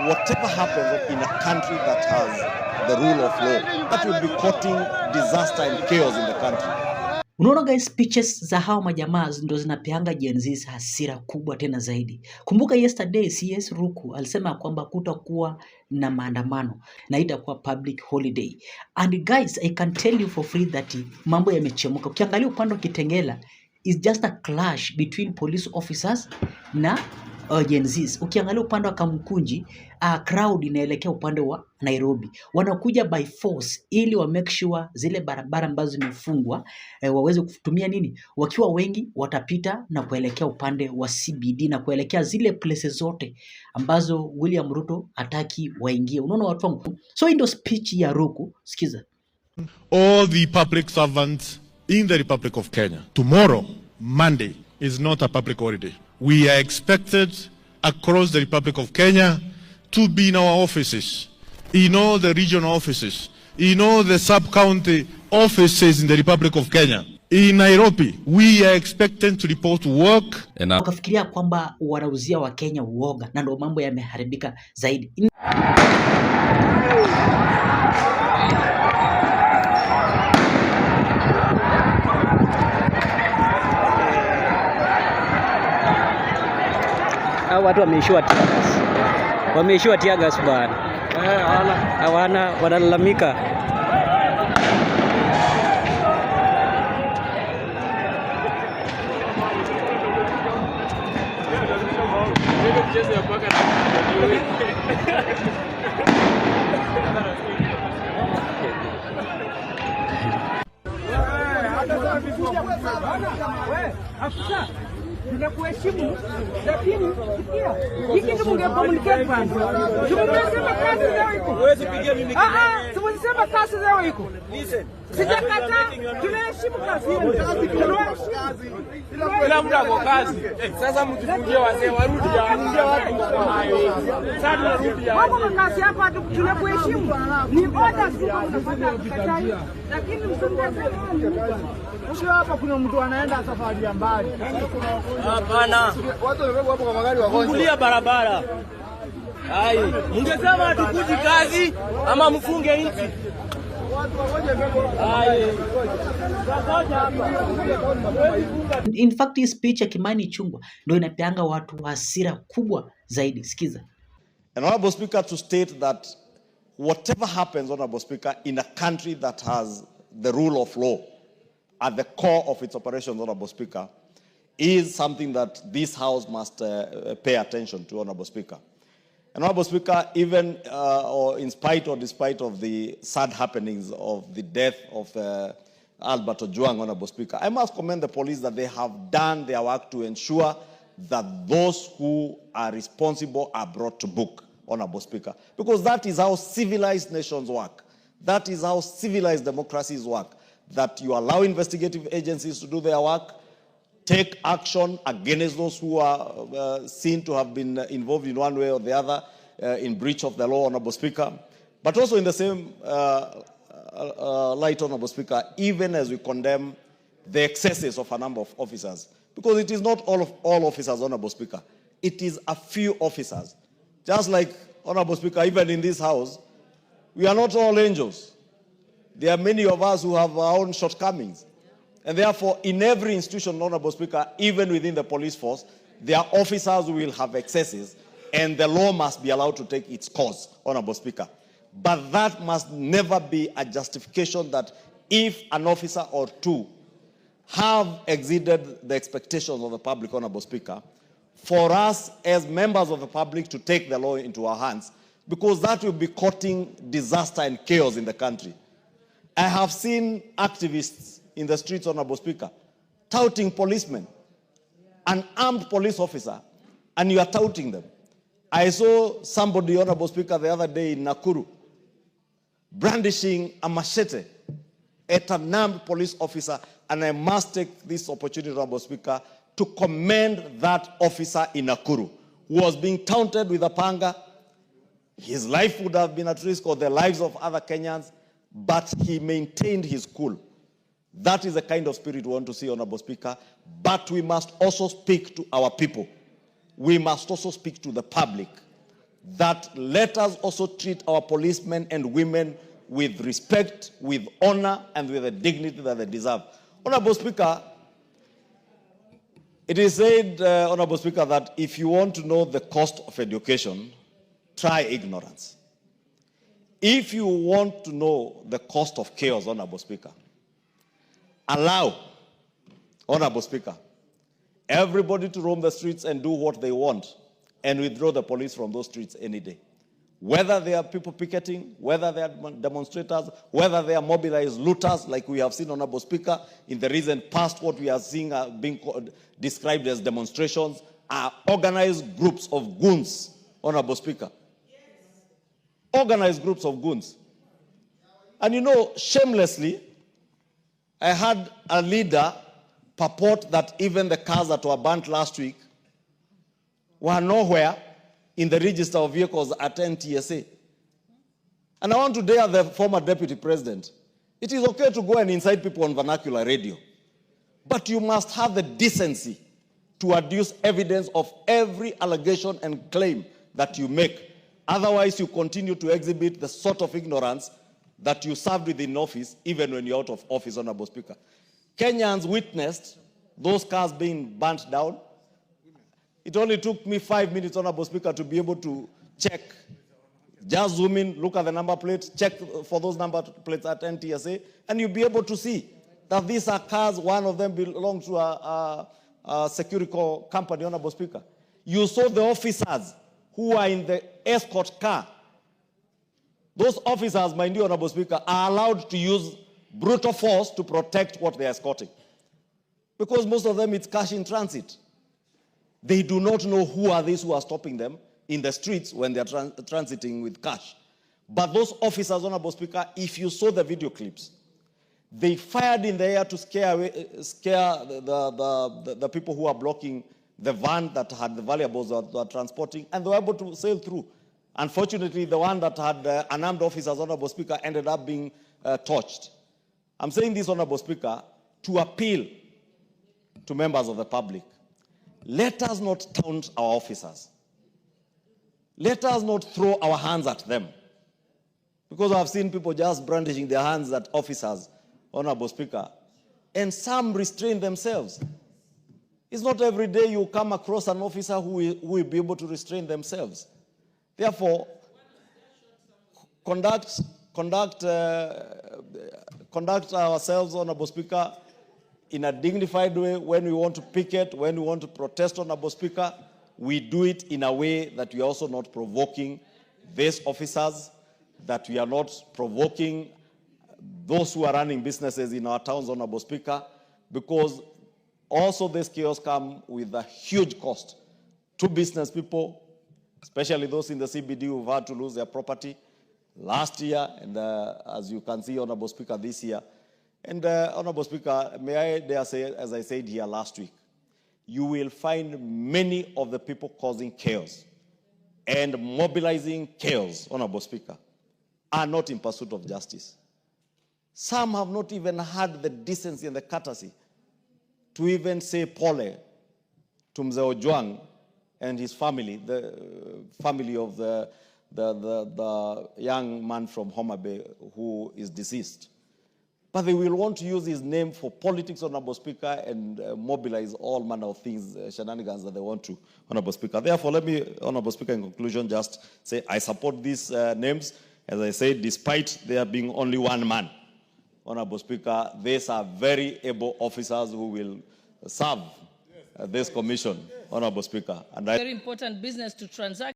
whatever happens in a country that has the rule of law, that will be causing disaster and chaos in the country. Unaona guys, speeches za hao majamaa ndo zinapeanga Gen Z hasira kubwa tena zaidi. Kumbuka yesterday CS Ruto alisema kwamba kutakuwa na maandamano na itakuwa public holiday. And guys, I can tell you for free that mambo yamechemuka. Ukiangalia upande wa Kitengela is just a clash between police officers na Gen Z. Ukiangalia upande wa Kamkunji, crowd inaelekea upande wa Nairobi. Wanakuja by force ili wa make sure zile barabara ambazo zimefungwa waweze kutumia nini? Wakiwa wengi watapita na kuelekea upande wa CBD na kuelekea zile places zote ambazo William Ruto hataki waingie. Unaona watu wangu? So ndio speech ya Ruto, sikiza. All the public servants in the Republic of Kenya. Tomorrow, Monday, is not a public holiday. We are expected across the Republic of Kenya to be in our offices, in all the regional offices, in all the sub-county offices in the Republic of Kenya. In Nairobi, we are expected to report to work. Wakafikiria kwamba wanauzia wa Kenya uoga na ndio mambo yameharibika zaidi. Watu wameishiwa tear gas. Wameishiwa tear gas bwana. Hawana wanalalamika. Tunakuheshimu, lakini sikia, hiki ndio mngekomunicate bwana. Tumesema kazi leo iko. Huwezi pigia mimi kelele. Tumesema kazi leo iko. Listen. Sijakata, tunaheshimu kazi yenu. Tunaheshimu. Kila mtu ako kazi. Sasa mtufungie wazee warudi waambie watu kwa hayo. Sasa tunarudi hapo. Hapo kazi yako hatu tunakuheshimu. Ni orders tunapata kukatai. Lakini msumbuke. Sio hapa kuna mtu anaenda safari ya mbali. Hapana. Watu wamebeba hapo kwa magari wagonjwa. Kulia barabara. Hai, mungesema tukuji kazi ama mfunge nchi. Watu wagonjwa hapa. In fact, hii speech ya Kimani Ichung'wah ndio inapeanga watu hasira kubwa zaidi. Sikiza. And Honorable Speaker, to state that whatever happens, Honorable Speaker, in a country that has the rule of law at the core of its operations, Honorable Speaker, is something that this House must pay attention to, Honorable Speaker. And Honorable Speaker, even or in spite or despite of the sad happenings of the death of Albert Ojwang, Honorable Speaker, I must commend the police that they have done their work to ensure that those who are responsible are brought to book, Honorable Speaker, because that is how civilized nations work. That is how civilized democracies work. That you allow investigative agencies to do their work, take action against those who are seen to have been involved in one way or the other in breach of the law, Honorable Speaker. But also in the same light, Honorable Speaker, even as we condemn the excesses of a number of officers, because it is not all officers, Honorable Speaker. It is a few officers. Just like, Honorable Speaker, even in this House, we are not all angels. There are many of us who have our own shortcomings. And therefore, in every institution, Honorable Speaker, even within the police force, there are officers who will have excesses, and the law must be allowed to take its course, Honorable Speaker. But that must never be a justification that if an officer or two have exceeded the expectations of the public, Honorable Speaker, for us as members of the public to take the law into our hands, because that will be causing disaster and chaos in the country. I have seen activists in the streets, Honorable Speaker, touting policemen, an armed police officer, and you are touting them. I saw somebody, Honorable Speaker, the other day in Nakuru, brandishing a machete at an armed police officer, and I must take this opportunity, Honorable Speaker, to commend that officer in Nakuru who was being taunted with a panga. His life would have been at risk, or the lives of other Kenyans, but he maintained his cool. That is the kind of spirit we want to see, Honorable Speaker. But we must also speak to our people. We must also speak to the public that let us also treat our policemen and women with respect, with honor, and with the dignity that they deserve. Honorable Speaker, it is said, Honorable Speaker, that if you want to know the cost of education, try ignorance. If you want to know the cost of chaos, Honorable Speaker, allow, Honorable Speaker, everybody to roam the streets and do what they want and withdraw the police from those streets any day. Whether they are people picketing, whether they are demonstrators, whether they are mobilized looters, like we have seen, Honorable Speaker, in the recent past, what we are seeing being described as demonstrations are organized groups of goons, Honorable Speaker. Yes. Organized groups of goons. And you know, shamelessly, I had a leader purport that even the cars that were burnt last week were nowhere in the register of vehicles at NTSA. And I want to dare the former deputy president. It is okay to go and incite people on vernacular radio, but you must have the decency to adduce evidence of every allegation and claim that you make. Otherwise, you continue to exhibit the sort of ignorance that you served with in office, even when you're out of office, Honorable Speaker. Kenyans witnessed those cars being burnt down. It only took me 5 minutes, Honorable Speaker, to be able to check. Just zoom in, look at the number plates, check for those number plates at NTSA, and you'll be able to see that these are cars, one of them belongs to a security company, Honorable Speaker. You saw the officers who are in the escort car. Those officers, mind you, Honorable Speaker, are allowed to use brutal force to protect what they are escorting. Because most of them, it's cash in transit. They do not know who are these who are stopping them in the streets when they are transiting with cash. But those officers, Honorable Speaker, if you saw the video clips, they fired in the air to scare the people who are blocking the van that had the valuables that they were transporting, and they were able to sail through. Unfortunately, the one that had unarmed officers, Honorable Speaker, ended up being torched. I'm saying this, Honorable Speaker, to appeal to members of the public. Let us not taunt our officers. Let us not throw our hands at them. Because I've seen people just brandishing their hands at officers, Honorable Speaker, and some restrain themselves. It's not every day you come across an officer who will be able to restrain themselves. Therefore, conduct ourselves, Honorable Speaker, in a dignified way. When we want to picket, when we want to protest, Honorable Speaker, we do it in a way that we are also not provoking these officers, that we are not provoking those who are running businesses in our towns, Honorable Speaker, because also this chaos comes with a huge cost to business people, especially those in the CBD who've had to lose their property last year, and as you can see, Honorable Speaker, this year. And Honorable Speaker, may I dare say, as I said here last week, you will find many of the people causing chaos and mobilizing chaos, Honorable Speaker, are not in pursuit of justice. Some have not even had the decency and the courtesy to even say pole to Mzee Ojwang and his family, the family of the young man from Homa Bay who is deceased. But they will want to use his name for politics, Honorable Speaker, and mobilize all manner of things, shenanigans that they want to, Honorable Speaker. Therefore, let me, Honorable Speaker, in conclusion, just say I support these names. As I said, despite there being only one man, Honorable Speaker, these are very able officers who will serve this commission, Honorable Speaker. And very important business to transact.